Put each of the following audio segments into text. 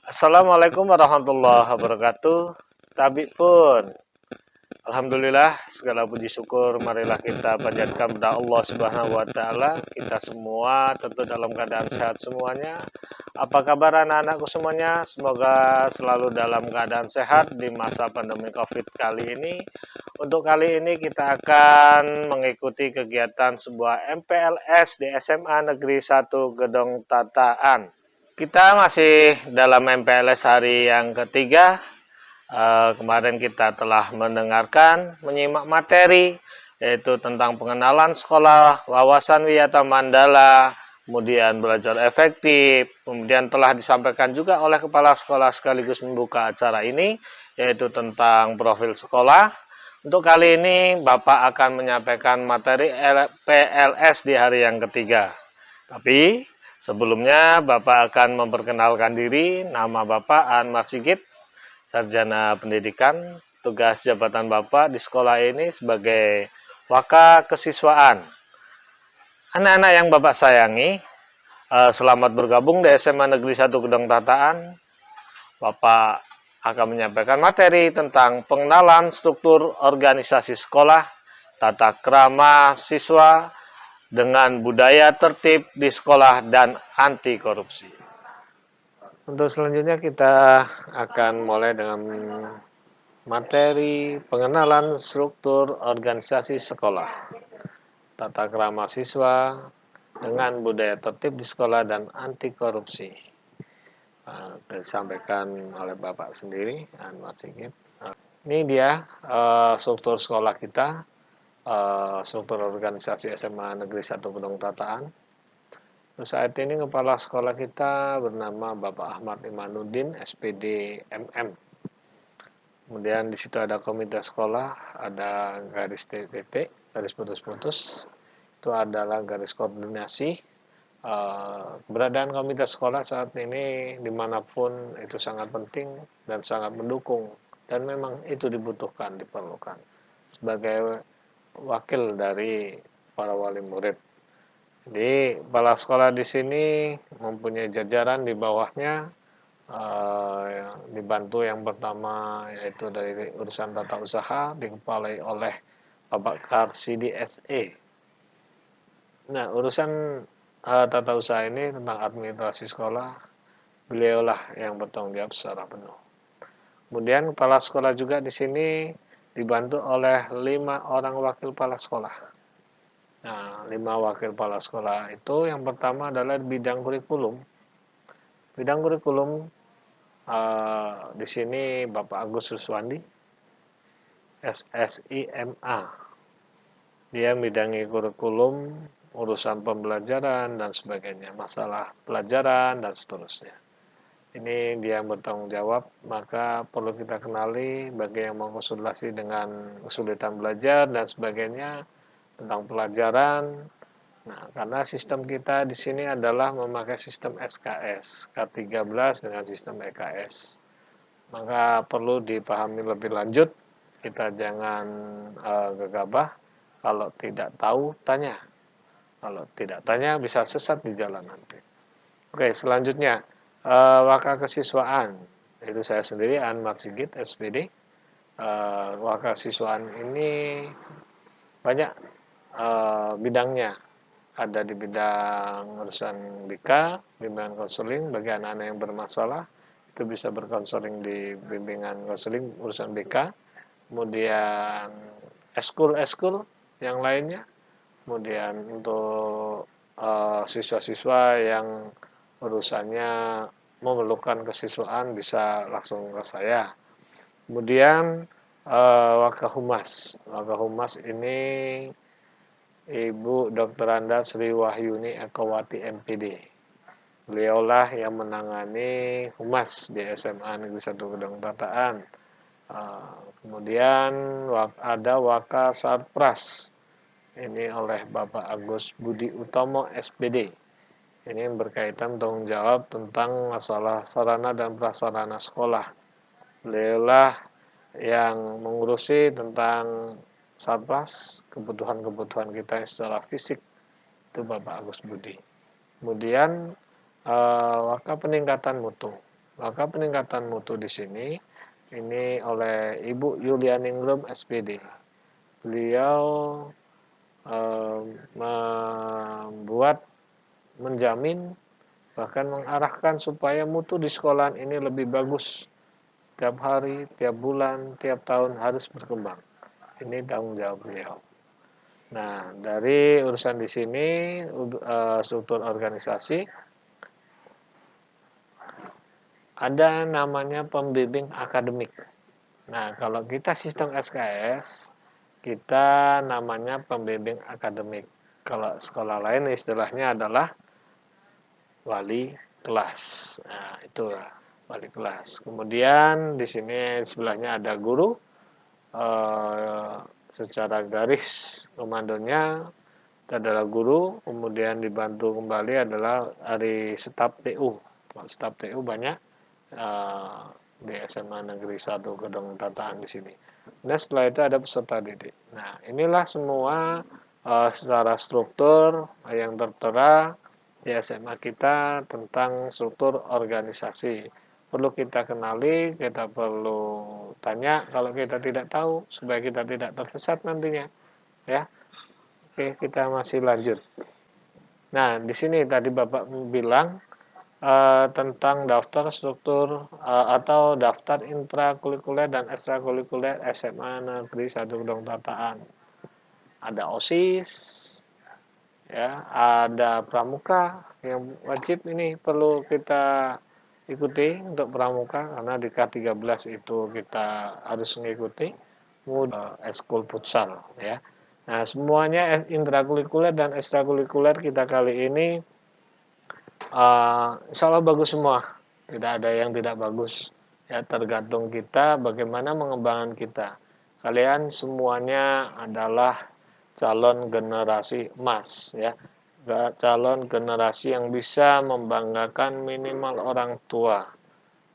Assalamualaikum warahmatullahi wabarakatuh. Tabi pun, alhamdulillah segala puji syukur marilah kita panjatkan kepada Allah Subhanahu wa taala. Kita semua tentu dalam keadaan sehat semuanya. Apa kabar anak-anakku semuanya? Semoga selalu dalam keadaan sehat di masa pandemi Covid kali ini. Untuk kali ini kita akan mengikuti kegiatan sebuah MPLS di SMA Negeri 1 Gedong Tataan. Kita masih dalam MPLS hari yang ketiga. Kemarin kita telah mendengarkan, menyimak materi, yaitu tentang pengenalan sekolah, wawasan wiyata mandala, kemudian belajar efektif, kemudian telah disampaikan juga oleh kepala sekolah sekaligus membuka acara ini, yaitu tentang profil sekolah. Untuk kali ini, Bapak akan menyampaikan materi PLS di hari yang ketiga. Tapi sebelumnya Bapak akan memperkenalkan diri. Nama Bapak Anwar Sigit, sarjana pendidikan. Tugas jabatan Bapak di sekolah ini sebagai waka kesiswaan. Anak-anak yang Bapak sayangi, selamat bergabung di SMA Negeri 1 Gedong Tataan. Bapak akan menyampaikan materi tentang pengenalan struktur organisasi sekolah, tata krama siswa, dengan budaya tertib di sekolah dan anti korupsi. Untuk selanjutnya kita akan mulai dengan materi pengenalan struktur organisasi sekolah, tata krama siswa, dengan budaya tertib di sekolah dan anti korupsi. Disampaikan oleh Bapak sendiri, Anwar Sigit. Ini dia struktur sekolah kita, struktur organisasi SMA Negeri 1 Gedong Tataan. Saat ini kepala sekolah kita bernama Bapak Ahmad Imanuddin, SPD MM. Kemudian di situ ada komite sekolah, ada garis titik, garis putus-putus. Itu adalah garis koordinasi. Keberadaan komite sekolah saat ini dimanapun itu sangat penting dan sangat mendukung. Dan memang itu dibutuhkan, diperlukan. Sebagai wakil dari para wali murid. Jadi kepala sekolah di sini mempunyai jajaran di bawahnya, dibantu yang pertama yaitu dari urusan tata usaha dikepalai oleh Bapak Karsidi SE. Nah, urusan tata usaha ini tentang administrasi sekolah, beliaulah yang bertanggung jawab secara penuh. Kemudian kepala sekolah juga di sini dibantu oleh 5 orang wakil kepala sekolah. Nah, 5 wakil kepala sekolah itu yang pertama adalah bidang kurikulum. Bidang kurikulum di sini Bapak Agus Suswandi, SSIMA. Dia bidangi kurikulum, urusan pembelajaran dan sebagainya, masalah pelajaran dan seterusnya. Ini dia yang bertanggung jawab, maka perlu kita kenali bagi yang mau konsultasi dengan kesulitan belajar dan sebagainya tentang pelajaran. Nah, karena sistem kita di sini adalah memakai sistem SKS, K13 dengan sistem EKS. Maka perlu dipahami lebih lanjut, kita jangan gegabah. Kalau tidak tahu, tanya. Kalau tidak tanya, bisa sesat di jalan nanti. Oke, selanjutnya, waka kesiswaan. Itu saya sendiri, Anwar Sigit, SPD. Waka kesiswaan ini banyak bidangnya. Ada di bidang urusan BK, bimbingan konseling bagi anak-anak yang bermasalah. Itu bisa berkonseling di bimbingan konseling urusan BK. Kemudian eskul yang lainnya. Kemudian untuk siswa-siswa yang urusannya memerlukan kesiswaan bisa langsung ke saya. Kemudian Wakahumas. Wakahumas ini Ibu Dr. Anda Sri Wahyuni Ekawati MPD. Beliaulah yang menangani humas di SMA Negeri 1 Gedong Tataan. Kemudian ada Waka Sarpras. Ini oleh Bapak Agus Budi Utomo SPD. Ini berkaitan tanggung jawab tentang masalah sarana dan prasarana sekolah. Beliaulah yang mengurusi tentang Satpas, kebutuhan-kebutuhan kita secara fisik, itu Bapak Agus Budi. Kemudian Waka peningkatan mutu. Maka peningkatan mutu di sini ini oleh Ibu Yulianingrum SPD. Beliau membuat, menjamin, bahkan mengarahkan supaya mutu di sekolah ini lebih bagus. Tiap hari, tiap bulan, tiap tahun harus berkembang. Ini tanggung jawab beliau. Nah, dari urusan di sini, struktur organisasi, ada namanya pembimbing akademik. Nah, kalau kita sistem SKS, kita namanya pembimbing akademik. Kalau sekolah lain istilahnya adalah wali kelas. Nah, itu wali kelas. Kemudian di sini sebelahnya ada guru. Secara garis komandonya adalah guru, kemudian dibantu kembali adalah dari staf TU. Staf TU banyak di SMA Negeri 1 Gedung Tataan di sini. Nah, setelah itu ada peserta didik. Nah, inilah semua secara struktur yang tertera di SMA kita tentang struktur organisasi. Perlu kita kenali, kita perlu tanya kalau kita tidak tahu supaya kita tidak tersesat nantinya, ya. Oke, kita masih lanjut. Nah, di sini tadi Bapak bilang tentang daftar struktur atau daftar intrakurikuler dan ekstrakurikuler SMA Negeri 1 Gedong Tataan. Ada OSIS, ya, ada pramuka yang wajib ini perlu kita ikuti untuk pramuka karena di K13 itu kita harus mengikuti eskul futsal, ya. Nah, semuanya intrakurikuler dan ekstrakurikuler kita kali ini insya Allah bagus semua, tidak ada yang tidak bagus, ya, tergantung kita bagaimana mengembangkan kita. Kalian semuanya adalah calon generasi emas, ya, calon generasi yang bisa membanggakan minimal orang tua.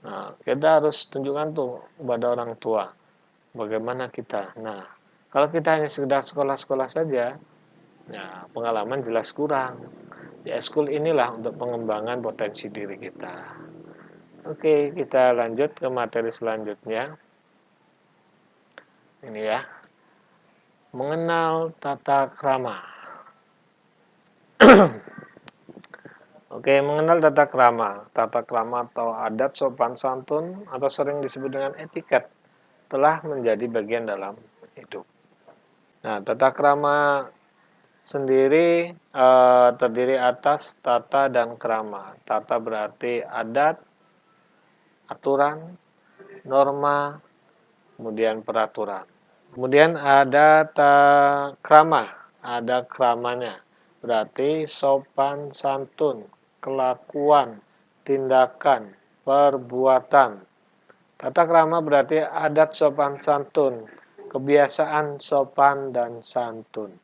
Nah, kita harus tunjukkan tuh kepada orang tua bagaimana kita. Nah, kalau kita hanya sekedar sekolah-sekolah saja, ya, pengalaman jelas kurang. Ya, school inilah untuk pengembangan potensi diri kita. Oke, kita lanjut ke materi selanjutnya. Ini ya, mengenal tata krama. Oke, mengenal tata krama. Tata krama atau adat sopan santun atau sering disebut dengan etiket telah menjadi bagian dalam hidup. Nah, tata krama sendiri terdiri atas tata dan krama. Tata berarti adat, aturan, norma, kemudian peraturan. Kemudian ada krama, ada kramanya. Berarti sopan santun, kelakuan, tindakan, perbuatan. Tata krama berarti adat sopan santun, kebiasaan sopan dan santun.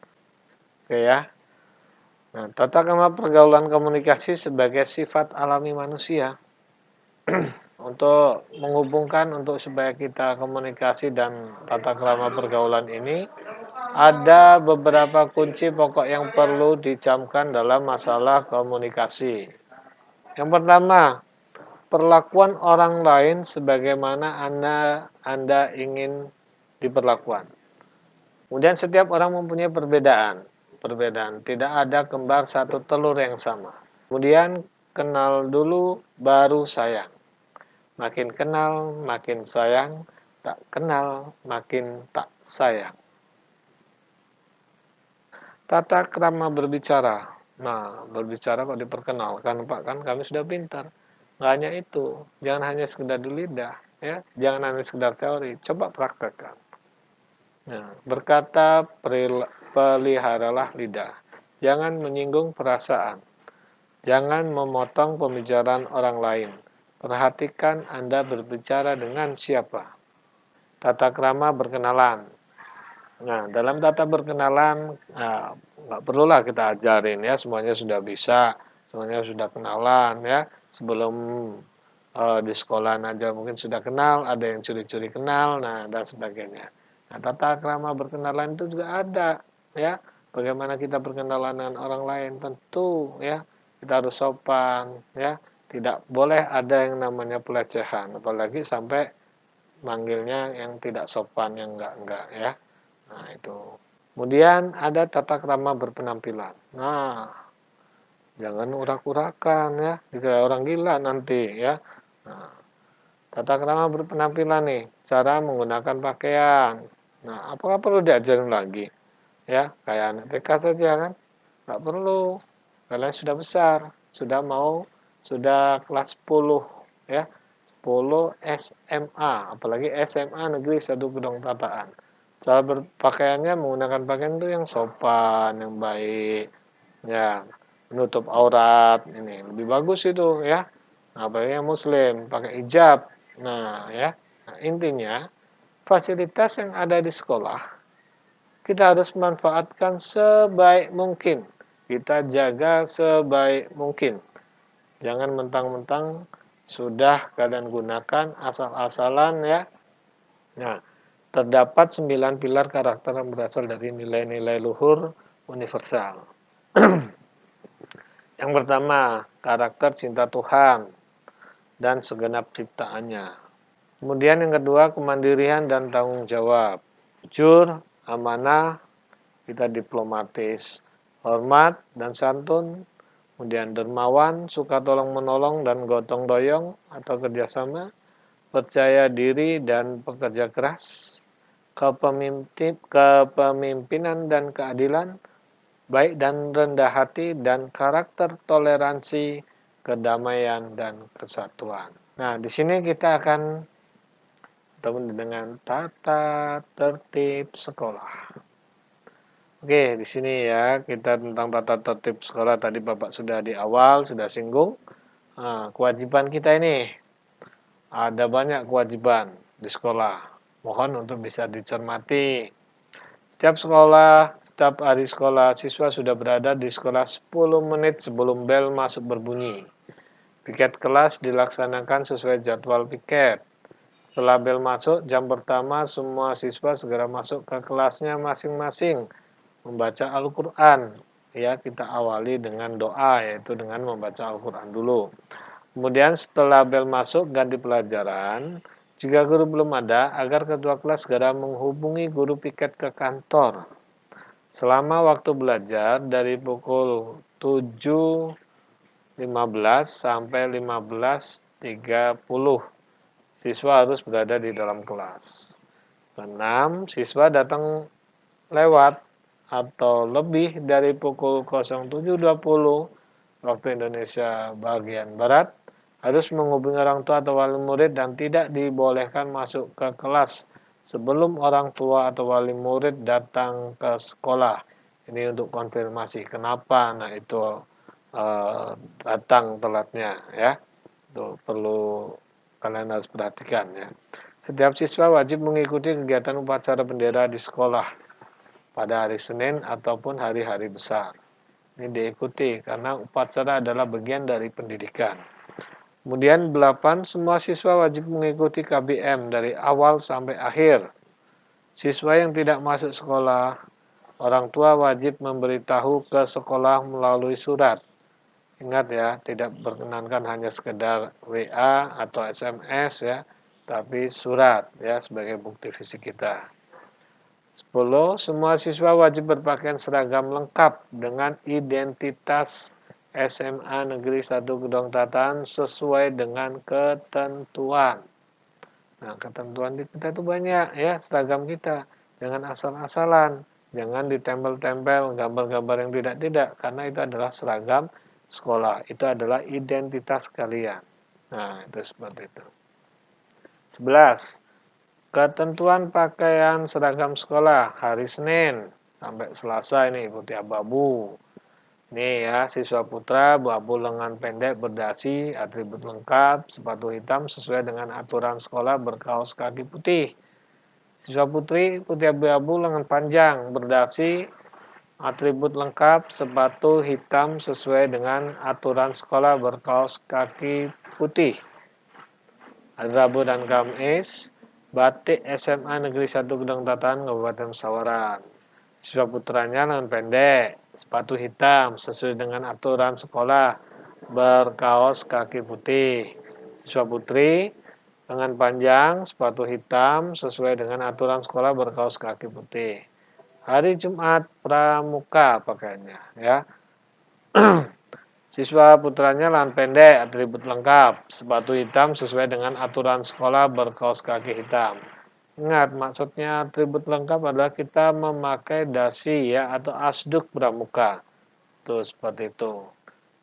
Oke ya. Nah, tata krama pergaulan komunikasi sebagai sifat alami manusia. Untuk menghubungkan, untuk supaya kita komunikasi dan tata krama pergaulan ini, ada beberapa kunci pokok yang perlu dicamkan dalam masalah komunikasi. Yang pertama, perlakuan orang lain sebagaimana Anda ingin diperlakukan. Kemudian setiap orang mempunyai perbedaan. Tidak ada kembar satu telur yang sama. Kemudian kenal dulu baru sayang. Makin kenal, makin sayang. Tak kenal, makin tak sayang. Tata krama berbicara. Nah, berbicara kok diperkenalkan, Pak, kan kami sudah pintar. Nggak hanya itu, jangan hanya sekedar di lidah, ya. Jangan hanya sekedar teori, coba praktekkan. Nah, berkata peliharalah lidah. Jangan menyinggung perasaan. Jangan memotong pembicaraan orang lain. Perhatikan Anda berbicara dengan siapa. Tata krama berkenalan. Nah, dalam tata berkenalan, nggak perlulah kita ajarin ya, semuanya sudah bisa, semuanya sudah kenalan ya. Sebelum di sekolah aja mungkin sudah kenal, ada yang curi-curi kenal, nah dan sebagainya. Nah, tata krama berkenalan itu juga ada ya. Bagaimana kita berkenalan dengan orang lain, tentu ya kita harus sopan ya. Tidak boleh ada yang namanya pelecehan, apalagi sampai manggilnya yang tidak sopan, yang enggak ya. Nah, itu. Kemudian ada tata krama berpenampilan. Nah, jangan urak-urakan ya, dikira orang gila nanti ya. Nah, tata krama berpenampilan nih, cara menggunakan pakaian. Nah, apakah perlu diajarin lagi? Ya, kayak anak TK saja kan? Nggak perlu. Kalian sudah besar, sudah kelas 10 ya. 10 SMA, apalagi SMA Negeri 1 Gedong Tataan. Cara berpakaiannya menggunakan pakaian itu yang sopan, yang baik, ya, menutup aurat, ini lebih bagus itu ya. Nah, apalagi yang muslim, pakai hijab. Nah, ya. Nah, intinya, fasilitas yang ada di sekolah, kita harus manfaatkan sebaik mungkin. Kita jaga sebaik mungkin. Jangan mentang-mentang sudah kalian gunakan asal-asalan ya. Nah, terdapat 9 pilar karakter yang berasal dari nilai-nilai luhur universal. Yang pertama, karakter cinta Tuhan dan segenap ciptaannya. Kemudian yang kedua, kemandirian dan tanggung jawab. Jujur, amanah, kita diplomatis, hormat dan santun, kemudian dermawan, suka tolong menolong dan gotong royong atau kerjasama, percaya diri dan pekerja keras, kepemimpinan dan keadilan, baik dan rendah hati, dan karakter toleransi, kedamaian dan kesatuan. Nah, di sini kita akan bertemu dengan tata tertib sekolah. Oke, di sini ya kita tentang tata tertib sekolah tadi Bapak sudah di awal sudah singgung. Nah, kewajiban kita ini ada banyak kewajiban di sekolah. Mohon untuk bisa dicermati. Setiap hari sekolah, siswa sudah berada di sekolah 10 menit sebelum bel masuk berbunyi. Piket kelas dilaksanakan sesuai jadwal piket. Setelah bel masuk, jam pertama semua siswa segera masuk ke kelasnya masing-masing membaca Al-Quran. Ya, kita awali dengan doa, yaitu dengan membaca Al-Quran dulu. Kemudian setelah bel masuk ganti pelajaran, jika guru belum ada, agar ketua kelas segera menghubungi guru piket ke kantor. Selama waktu belajar dari pukul 7.15 sampai 15.30, siswa harus berada di dalam kelas. 6. Siswa datang lewat atau lebih dari pukul 07.20 waktu Indonesia bagian Barat harus menghubungi orang tua atau wali murid dan tidak dibolehkan masuk ke kelas sebelum orang tua atau wali murid datang ke sekolah. Ini untuk konfirmasi kenapa nah itu datang telatnya ya. Itu perlu kalian harus perhatikan ya. Setiap siswa wajib mengikuti kegiatan upacara bendera di sekolah pada hari Senin ataupun hari-hari besar. Ini diikuti karena upacara adalah bagian dari pendidikan. Kemudian 8, semua siswa wajib mengikuti KBM dari awal sampai akhir. Siswa yang tidak masuk sekolah, orang tua wajib memberitahu ke sekolah melalui surat. Ingat ya, tidak berkenankan hanya sekedar WA atau SMS ya, tapi surat ya sebagai bukti fisik kita. 10. Semua siswa wajib berpakaian seragam lengkap dengan identitas SMA Negeri 1 Gedong Tatan sesuai dengan ketentuan. Nah, ketentuan kita itu banyak ya, seragam kita. Jangan asal-asalan, jangan ditempel-tempel gambar-gambar yang tidak-tidak, karena itu adalah seragam sekolah. Itu adalah identitas kalian. Nah, itu seperti itu. 11. Ketentuan pakaian seragam sekolah hari Senin sampai Selasa ini putih abu-abu. Nih ya, siswa putra abu-abu lengan pendek berdasi, atribut lengkap, sepatu hitam sesuai dengan aturan sekolah berkaos kaki putih. Siswa putri putih abu-abu lengan panjang berdasi, atribut lengkap, sepatu hitam sesuai dengan aturan sekolah berkaos kaki putih. Hari Rabu dan Kamis, batik SMA Negeri 1 Gedong Tatan, Kabupaten Sawaran. Siswa putranya lengan pendek, sepatu hitam sesuai dengan aturan sekolah, berkaos kaki putih. Siswa putri lengan panjang, sepatu hitam sesuai dengan aturan sekolah berkaos kaki putih. Hari Jumat pramuka pakaiannya ya. Siswa putranya lengan pendek, atribut lengkap, sepatu hitam sesuai dengan aturan sekolah berkaos kaki hitam. Ingat, maksudnya atribut lengkap adalah kita memakai dasi ya atau asduk pramuka. Tuh seperti itu.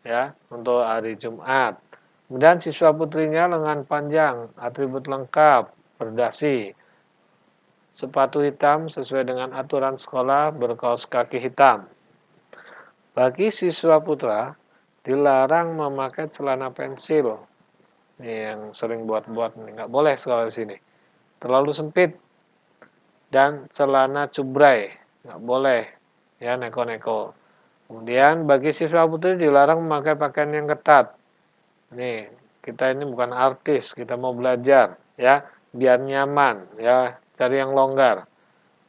Ya, untuk hari Jumat. Kemudian siswa putrinya lengan panjang, atribut lengkap, berdasi. Sepatu hitam sesuai dengan aturan sekolah berkaos kaki hitam. Bagi siswa putra dilarang memakai celana pensil. Ini yang sering buat-buat nih, nggak boleh sekolah di sini. Terlalu sempit dan celana cubray, nggak boleh ya neko-neko. Kemudian bagi siswa putri dilarang memakai pakaian yang ketat. Nih, kita ini bukan artis, kita mau belajar ya, biar nyaman ya, cari yang longgar.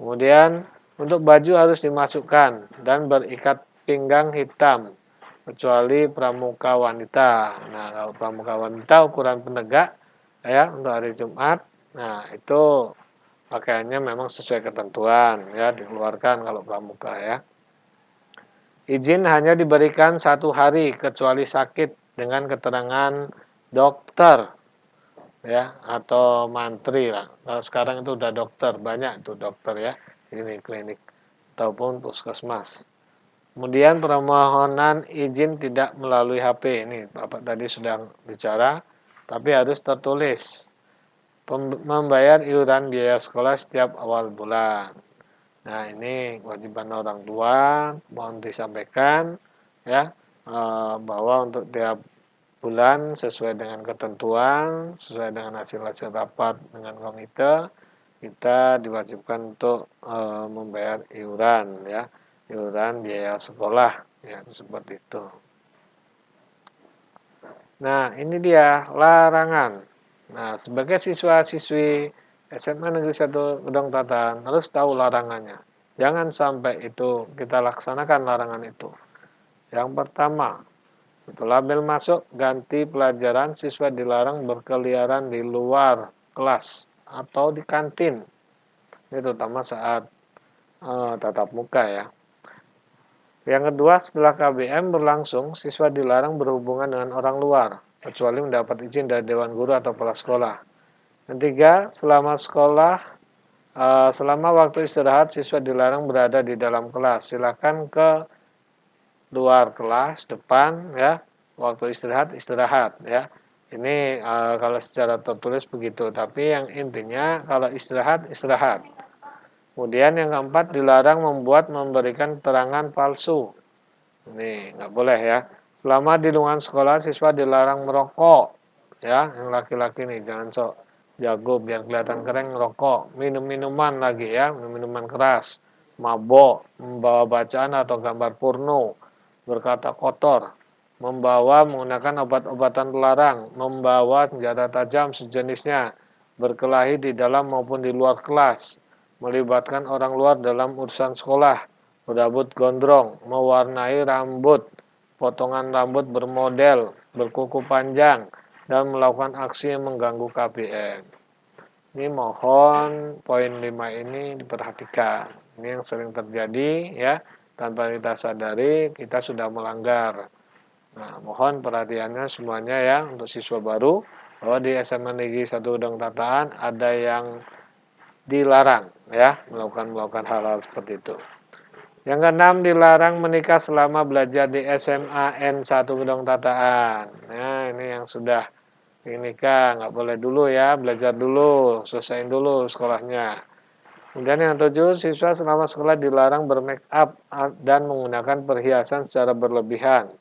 Kemudian untuk baju harus dimasukkan dan berikat pinggang hitam kecuali pramuka wanita. Nah, kalau pramuka wanita ukuran penegak ya untuk hari Jumat, nah itu pakaiannya memang sesuai ketentuan ya, dikeluarkan kalau pramuka ya. Izin hanya diberikan 1 hari kecuali sakit dengan keterangan dokter ya atau mantri lah. Kalau sekarang itu udah dokter, banyak itu dokter ya, ini klinik ataupun puskesmas. Kemudian permohonan izin tidak melalui HP. Ini Bapak tadi sudah bicara, tapi harus tertulis. Membayar iuran biaya sekolah setiap awal bulan. Nah, ini kewajiban orang tua, mohon disampaikan ya bahwa untuk tiap bulan sesuai dengan ketentuan, sesuai dengan hasil-hasil rapat dengan komite, kita diwajibkan untuk membayar iuran ya, iuran biaya sekolah ya, seperti itu. Nah, ini dia larangan. Nah, sebagai siswa-siswi SMA Negeri 1 Gedong Tatan harus tahu larangannya. Jangan sampai itu kita laksanakan larangan itu. Yang pertama, setelah bel masuk, ganti pelajaran, siswa dilarang berkeliaran di luar kelas atau di kantin. Ini terutama saat tatap muka ya. Yang kedua, setelah KBM berlangsung, siswa dilarang berhubungan dengan orang luar, kecuali mendapat izin dari Dewan Guru atau Kepala Sekolah. Ketiga, selama waktu istirahat, siswa dilarang berada di dalam kelas. Silakan ke luar kelas, depan, ya. Waktu istirahat, ya. Ini kalau secara tertulis begitu. Tapi yang intinya, kalau istirahat. Kemudian yang keempat, dilarang memberikan keterangan palsu. Ini nggak boleh ya. Selama di lingkungan sekolah, siswa dilarang merokok. Ya, yang laki-laki nih jangan sok jago biar kelihatan keren ngerokok. Minum-minuman lagi ya, minuman keras. Mabok, membawa bacaan atau gambar porno, berkata kotor, menggunakan obat-obatan terlarang, membawa senjata tajam sejenisnya, berkelahi di dalam maupun di luar kelas, melibatkan orang luar dalam urusan sekolah, berambut gondrong, mewarnai rambut, potongan rambut bermodel, berkuku panjang, dan melakukan aksi yang mengganggu KBM. Ini mohon poin 5 ini diperhatikan. Ini yang sering terjadi ya, tanpa kita sadari kita sudah melanggar. Nah, mohon perhatiannya semuanya ya untuk siswa baru bahwa di SMA Negeri 1 Gedong Tataan ada yang dilarang ya melakukan hal-hal seperti itu. Yang keenam, dilarang menikah selama belajar di SMA N1 Gedong Tataan. Nah, ini yang sudah nikah, nggak boleh dulu ya, belajar dulu, selesaiin dulu sekolahnya. Kemudian yang tujuh, siswa selama sekolah dilarang bermake up dan menggunakan perhiasan secara berlebihan.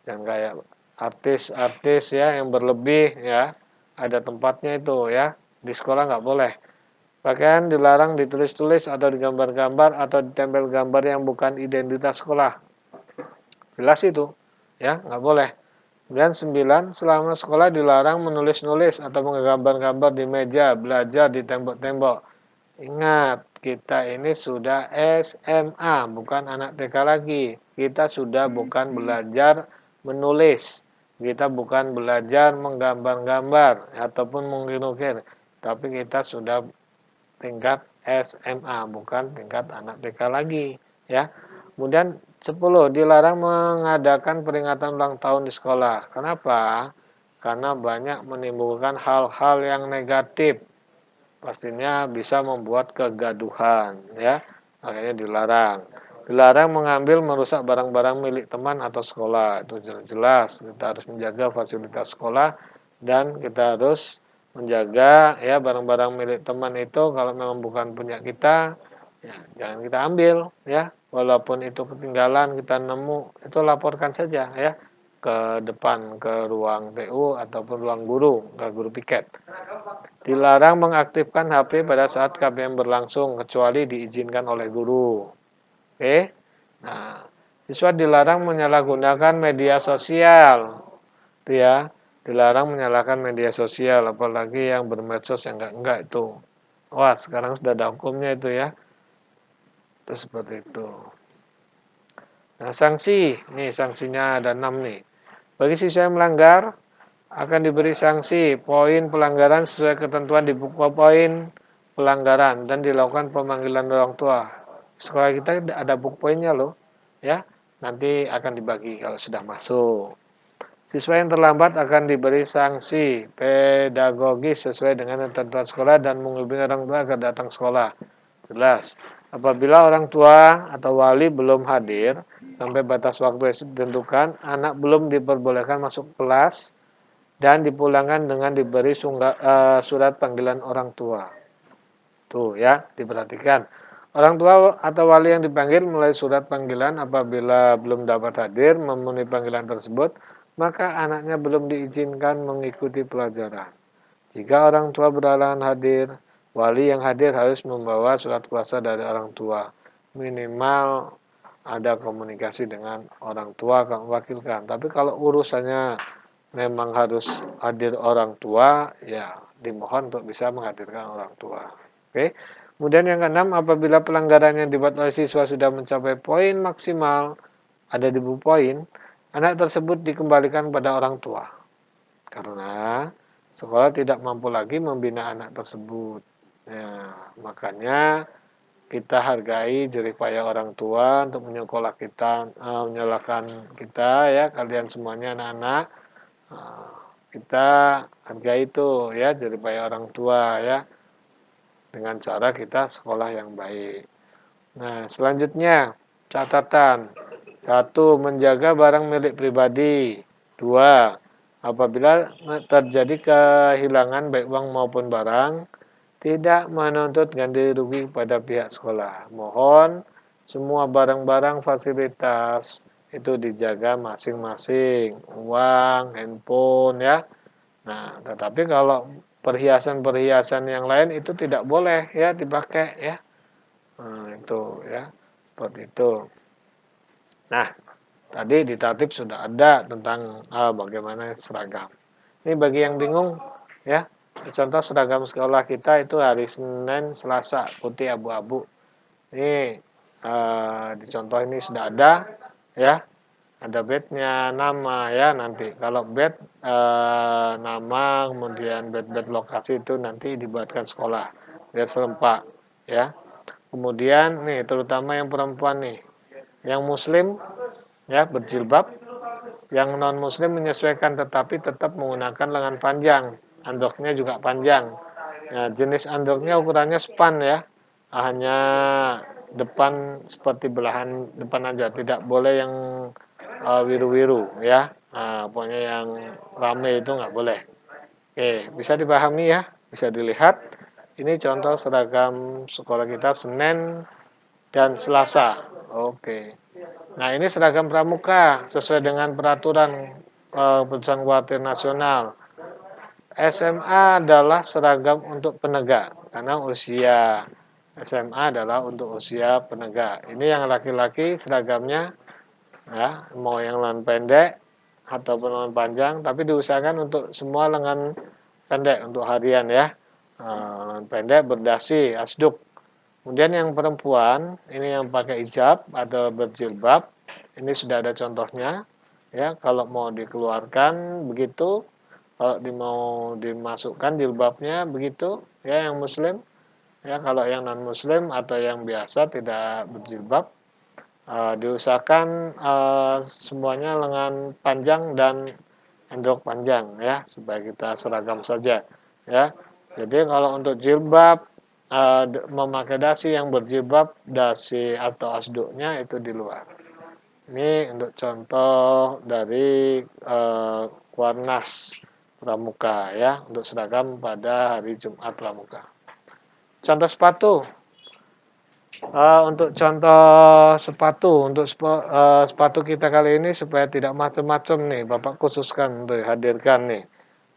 Yang kayak artis-artis ya yang berlebih ya, ada tempatnya itu ya, di sekolah nggak boleh. Pakaian dilarang ditulis-tulis atau digambar-gambar atau ditempel gambar yang bukan identitas sekolah. Jelas itu, ya nggak boleh. Dan 9, selama sekolah dilarang menulis-nulis atau menggambar-gambar di meja, belajar di tembok-tembok. Ingat, kita ini sudah SMA, bukan anak TK lagi. Kita sudah bukan belajar menulis. Kita bukan belajar menggambar-gambar ataupun mengukir-ukir, tapi kita sudah tingkat SMA, bukan tingkat anak TK lagi, ya. Kemudian 10, dilarang mengadakan peringatan ulang tahun di sekolah. Kenapa? Karena banyak menimbulkan hal-hal yang negatif. Pastinya bisa membuat kegaduhan, ya. Makanya dilarang. Dilarang mengambil merusak barang-barang milik teman atau sekolah. Itu jelas. Kita harus menjaga fasilitas sekolah dan kita harus menjaga ya barang-barang milik teman itu kalau memang bukan punya kita, ya jangan kita ambil ya. Walaupun itu ketinggalan kita nemu, itu laporkan saja ya ke depan ke ruang TU ataupun ruang guru, ke guru piket. Dilarang mengaktifkan HP pada saat KBM berlangsung kecuali diizinkan oleh guru. Oke. Nah, siswa dilarang menyalahgunakan media sosial. Itu ya. Dilarang menyalahkan media sosial apalagi yang bermedsos yang enggak itu. Wah, sekarang sudah ada hukumnya itu ya. Itu seperti itu. Nah, sanksi. Nih, sanksinya ada 6 nih. Bagi siswa yang melanggar akan diberi sanksi poin pelanggaran sesuai ketentuan di buku poin pelanggaran dan dilakukan pemanggilan orang tua. Sekolah kita ada buku poinnya loh, ya. Nanti akan dibagi kalau sudah masuk. Siswa yang terlambat akan diberi sanksi pedagogis sesuai dengan ketentuan sekolah dan menghubungi orang tua agar datang sekolah. Jelas. Apabila orang tua atau wali belum hadir sampai batas waktu yang ditentukan, anak belum diperbolehkan masuk kelas dan dipulangkan dengan diberi surat panggilan orang tua. Tuh ya, diperhatikan. Orang tua atau wali yang dipanggil mulai surat panggilan apabila belum dapat hadir memenuhi panggilan tersebut, maka anaknya belum diizinkan mengikuti pelajaran. Jika orang tua berhalangan hadir, wali yang hadir harus membawa surat kuasa dari orang tua. Minimal ada komunikasi dengan orang tua akan mewakilkan. Tapi kalau urusannya memang harus hadir orang tua, ya dimohon untuk bisa menghadirkan orang tua. Oke. Kemudian yang keenam, apabila pelanggaran yang dibuat oleh siswa sudah mencapai poin maksimal, ada di buku poin, anak tersebut dikembalikan pada orang tua. Karena sekolah tidak mampu lagi membina anak tersebut. Ya, makanya kita hargai jerih payah orang tua untuk menyekolah kita, menyalahkan kita ya, kalian semuanya anak-anak. Kita hargai itu ya jerih payah orang tua ya dengan cara kita sekolah yang baik. Nah, selanjutnya catatan. 1. Menjaga barang milik pribadi. 2. Apabila terjadi kehilangan baik uang maupun barang, tidak menuntut ganti rugi kepada pihak sekolah. Mohon semua barang-barang fasilitas itu dijaga masing-masing. Uang, handphone ya. Nah, tetapi kalau perhiasan-perhiasan yang lain itu tidak boleh ya dipakai ya. Nah, itu ya. Seperti itu. Nah, tadi di tatip sudah ada tentang bagaimana seragam. Ini bagi yang bingung ya. Contoh seragam sekolah kita itu hari Senin, Selasa, putih abu-abu. Ini di contoh ini sudah ada ya. Ada bednya, nama ya nanti. Kalau bed nama, kemudian bed lokasi itu nanti dibuatkan sekolah biar serempak ya. Kemudian nih terutama yang perempuan nih, yang muslim ya berjilbab, yang non muslim menyesuaikan tetapi tetap menggunakan lengan panjang, androknya juga panjang. Ya, jenis androknya ukurannya span ya, hanya depan seperti belahan depan aja, tidak boleh yang wiru-wiru ya. Nah, pokoknya yang rame itu nggak boleh. Oke, bisa dipahami ya, bisa dilihat. Ini contoh seragam sekolah kita Senin dan Selasa. Oke. Nah, ini seragam pramuka sesuai dengan peraturan keputusan kuartir nasional. SMA adalah seragam untuk penegak karena usia SMA adalah untuk usia penegak. Ini yang laki-laki seragamnya ya, mau yang lengan pendek ataupun lengan panjang, tapi diusahakan untuk semua lengan pendek untuk harian ya. Lengan pendek berdasi, asduk. Kemudian yang perempuan, ini yang pakai hijab atau berjilbab, ini sudah ada contohnya Ya, kalau mau dikeluarkan begitu, kalau mau dimasukkan jilbabnya begitu, ya yang muslim. Ya, kalau yang non muslim atau yang biasa tidak berjilbab, diusahakan semuanya lengan panjang dan endrok panjang ya, supaya kita seragam saja ya. Jadi kalau untuk jilbab, memakai dasi yang berjilbab, dasi atau asduknya itu di luar. Ini untuk contoh dari Kuarnas Pramuka ya, untuk seragam pada hari Jumat Pramuka. Contoh sepatu. Untuk contoh sepatu, untuk sepatu kita kali ini supaya tidak macam-macam nih, Bapak khususkan untuk hadirkan nih.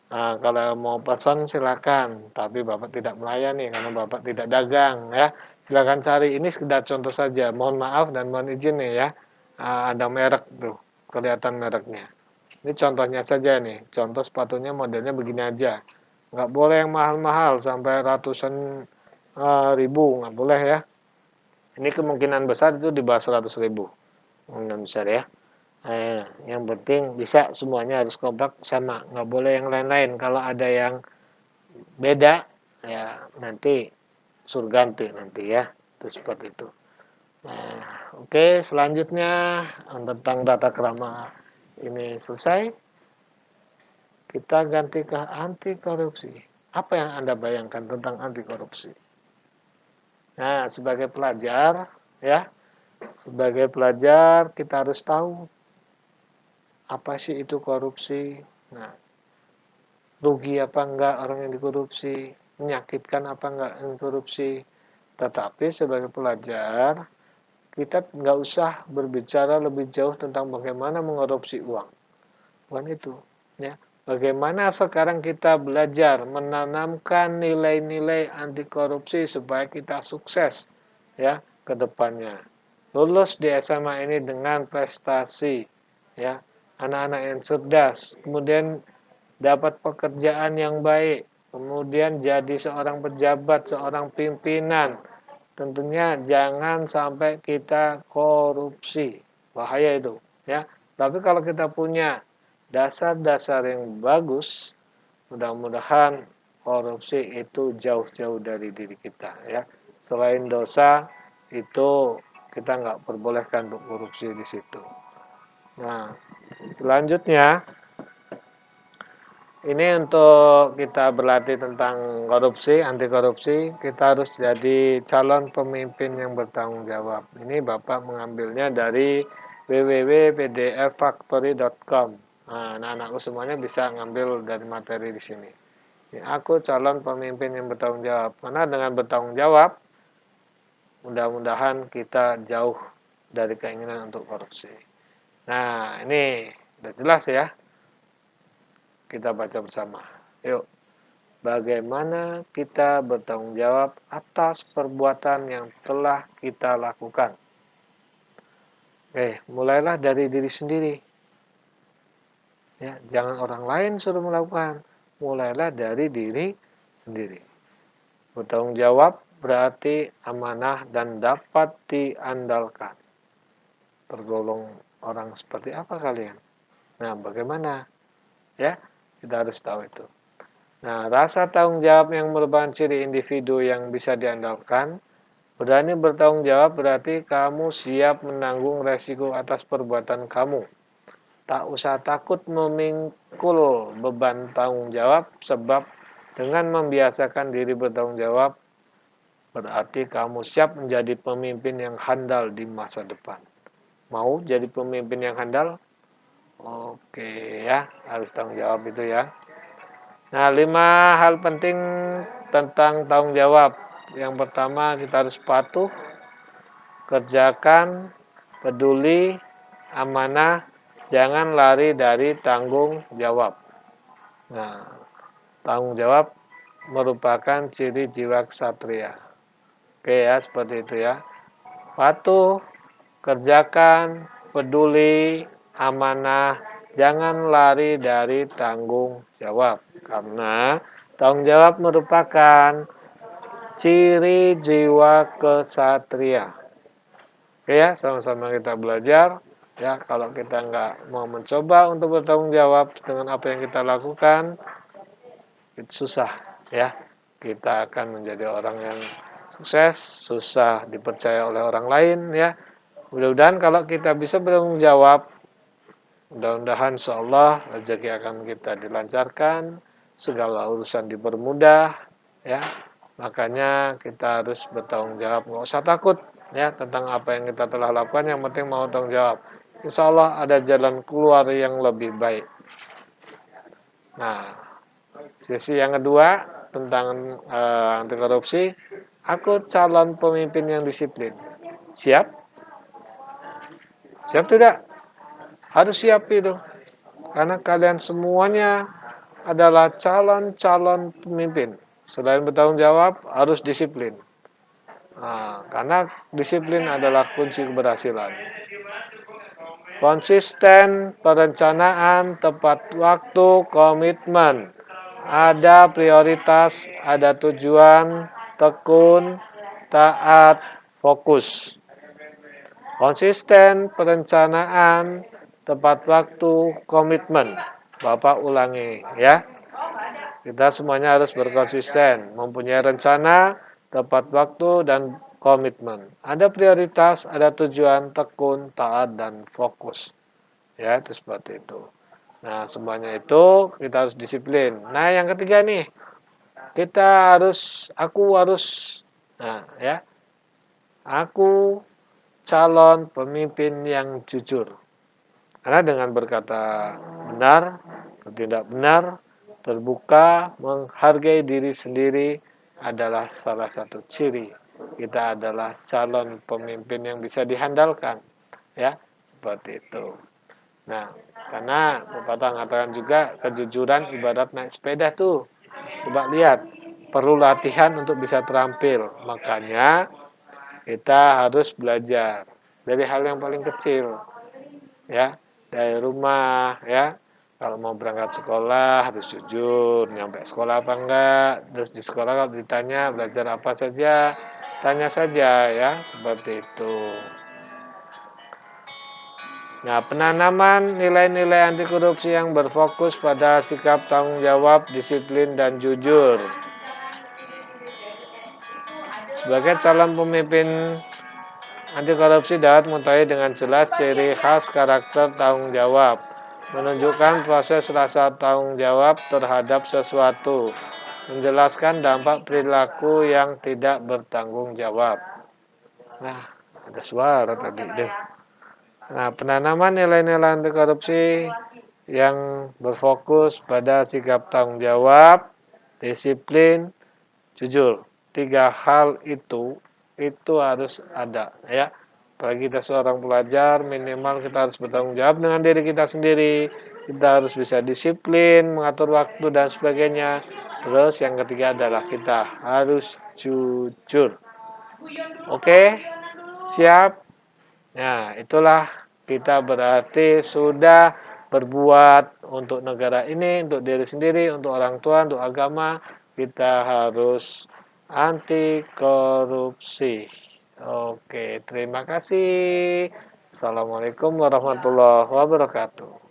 Nah, kalau mau pesan silakan, tapi Bapak tidak melayani karena Bapak tidak dagang ya. Silakan cari, ini sekedar contoh saja. Mohon maaf dan mohon izin nih ya. Ada merek tuh, kelihatan mereknya. Ini contohnya saja nih. Contoh sepatunya modelnya begini aja. Nggak boleh yang mahal-mahal sampai ratusan ribu, nggak boleh ya. Ini kemungkinan besar itu di bawah 100.000. Kemungkinan besar ya. Yang penting bisa semuanya harus kompak sama, nggak boleh yang lain-lain. Kalau ada yang beda, ya nanti suruh ganti nanti ya. Itu seperti itu. Nah, oke, selanjutnya tentang tata krama ini selesai. Kita ganti ke anti korupsi. Apa yang Anda bayangkan tentang anti korupsi? Nah, sebagai pelajar, ya, sebagai pelajar kita harus tahu apa sih itu korupsi. Nah, rugi apa enggak orang yang dikorupsi, menyakitkan apa enggak yang korupsi. Tetapi sebagai pelajar, kita nggak usah berbicara lebih jauh tentang bagaimana menkorupsi uang. Bukan itu. Ya. Bagaimana sekarang kita belajar menanamkan nilai-nilai anti korupsi supaya kita sukses ya ke depannya. Lulus di SMA ini dengan prestasi ya, anak-anak yang cerdas, kemudian dapat pekerjaan yang baik, kemudian jadi seorang pejabat, seorang pimpinan. Tentunya jangan sampai kita korupsi. Bahaya itu ya. Tapi kalau kita punya dasar-dasar yang bagus, mudah-mudahan korupsi itu jauh-jauh dari diri kita ya. Selain dosa itu kita nggak perbolehkan untuk korupsi di situ. Nah, selanjutnya ini untuk kita berlatih tentang korupsi, anti korupsi, kita harus jadi calon pemimpin yang bertanggung jawab. Ini Bapak mengambilnya dari www.pdffactory.com. Nah, anak-anakku semuanya bisa ngambil dari materi di sini. Ini aku calon pemimpin yang bertanggung jawab. Karena dengan bertanggung jawab, mudah-mudahan kita jauh dari keinginan untuk korupsi. Nah, ini udah jelas ya. Kita baca bersama. Yuk. Bagaimana kita bertanggung jawab atas perbuatan yang telah kita lakukan. Mulailah dari diri sendiri. Ya, jangan orang lain suruh melakukan. Mulailah dari diri sendiri. Bertanggung jawab berarti amanah dan dapat diandalkan. Tergolong orang seperti apa kalian? Nah, bagaimana? Ya, kita harus tahu itu. Nah, rasa tanggung jawab yang merupakan ciri individu yang bisa diandalkan. Berani bertanggung jawab berarti kamu siap menanggung resiko atas perbuatan kamu. Tak usah takut memikul beban tanggung jawab, sebab dengan membiasakan diri bertanggung jawab, berarti kamu siap menjadi pemimpin yang handal di masa depan. Mau jadi pemimpin yang handal? Oke ya, harus tanggung jawab itu ya. Nah, 5 hal penting tentang tanggung jawab. Yang pertama, kita harus patuh, kerjakan, peduli, amanah, jangan lari dari tanggung jawab. Nah, tanggung jawab merupakan ciri jiwa ksatria. Oke ya, seperti itu ya. Patuh, kerjakan, peduli, amanah, jangan lari dari tanggung jawab. Karena tanggung jawab merupakan ciri jiwa kesatria. Oke ya, sama-sama kita belajar. Ya, kalau kita nggak mau mencoba untuk bertanggung jawab dengan apa yang kita lakukan, itu susah ya. Kita akan menjadi orang yang sukses, susah dipercaya oleh orang lain ya. Mudah-mudahan kalau kita bisa bertanggung jawab, mudah-mudahan insyaallah rezeki akan kita dilancarkan, segala urusan dipermudah ya. Makanya kita harus bertanggung jawab, nggak usah takut ya tentang apa yang kita telah lakukan, yang penting mau tanggung jawab. Insyaallah ada jalan keluar yang lebih baik. Nah, sesi yang kedua tentang anti korupsi, aku calon pemimpin yang disiplin. Siap? Siap tidak? Harus siap itu. Karena kalian semuanya adalah calon-calon pemimpin. Selain bertanggung jawab, harus disiplin. Nah, karena disiplin adalah kunci keberhasilan. Konsisten, perencanaan, tepat waktu, komitmen. Ada prioritas, ada tujuan, tekun, taat, fokus. Konsisten, perencanaan, tepat waktu, komitmen. Bapak ulangi ya. Kita semuanya harus berkonsisten, mempunyai rencana, tepat waktu, dan komitmen. Ada prioritas, ada tujuan, tekun, taat, dan fokus. Ya, itu seperti itu. Nah, semuanya itu kita harus disiplin. Nah, yang ketiga nih, aku harus, nah ya, aku calon pemimpin yang jujur. Karena dengan berkata benar, bertindak benar, terbuka, menghargai diri sendiri adalah salah satu ciri kita adalah calon pemimpin yang bisa dihandalkan. Ya, seperti itu. Nah, karena pepatah mengatakan juga kejujuran ibarat naik sepeda tuh. Coba lihat, perlu latihan untuk bisa terampil. Makanya kita harus belajar dari hal yang paling kecil. Ya, dari rumah ya. Kalau mau berangkat sekolah harus jujur, nyampe sekolah apa enggak. Terus di sekolah kalau ditanya belajar apa saja, tanya saja ya, seperti itu. Nah, penanaman nilai-nilai anti korupsi yang berfokus pada sikap tanggung jawab, disiplin, dan jujur. Sebagai calon pemimpin anti korupsi dapat mengetahui dengan jelas ciri khas karakter tanggung jawab, menunjukkan proses rasa tanggung jawab terhadap sesuatu, menjelaskan dampak perilaku yang tidak bertanggung jawab. Nah, ada suara tadi deh. Nah, penanaman nilai-nilai anti korupsi yang berfokus pada sikap tanggung jawab, disiplin, jujur. Tiga hal itu harus ada ya. Bagi kita seorang pelajar, minimal kita harus bertanggung jawab dengan diri kita sendiri. Kita harus bisa disiplin, mengatur waktu dan sebagainya. Terus yang ketiga adalah kita harus jujur. Oke, siap? Nah, itulah kita berarti sudah berbuat untuk negara ini, untuk diri sendiri, untuk orang tua, untuk agama. Kita harus anti korupsi. Oke, terima kasih. Assalamualaikum warahmatullahi wabarakatuh.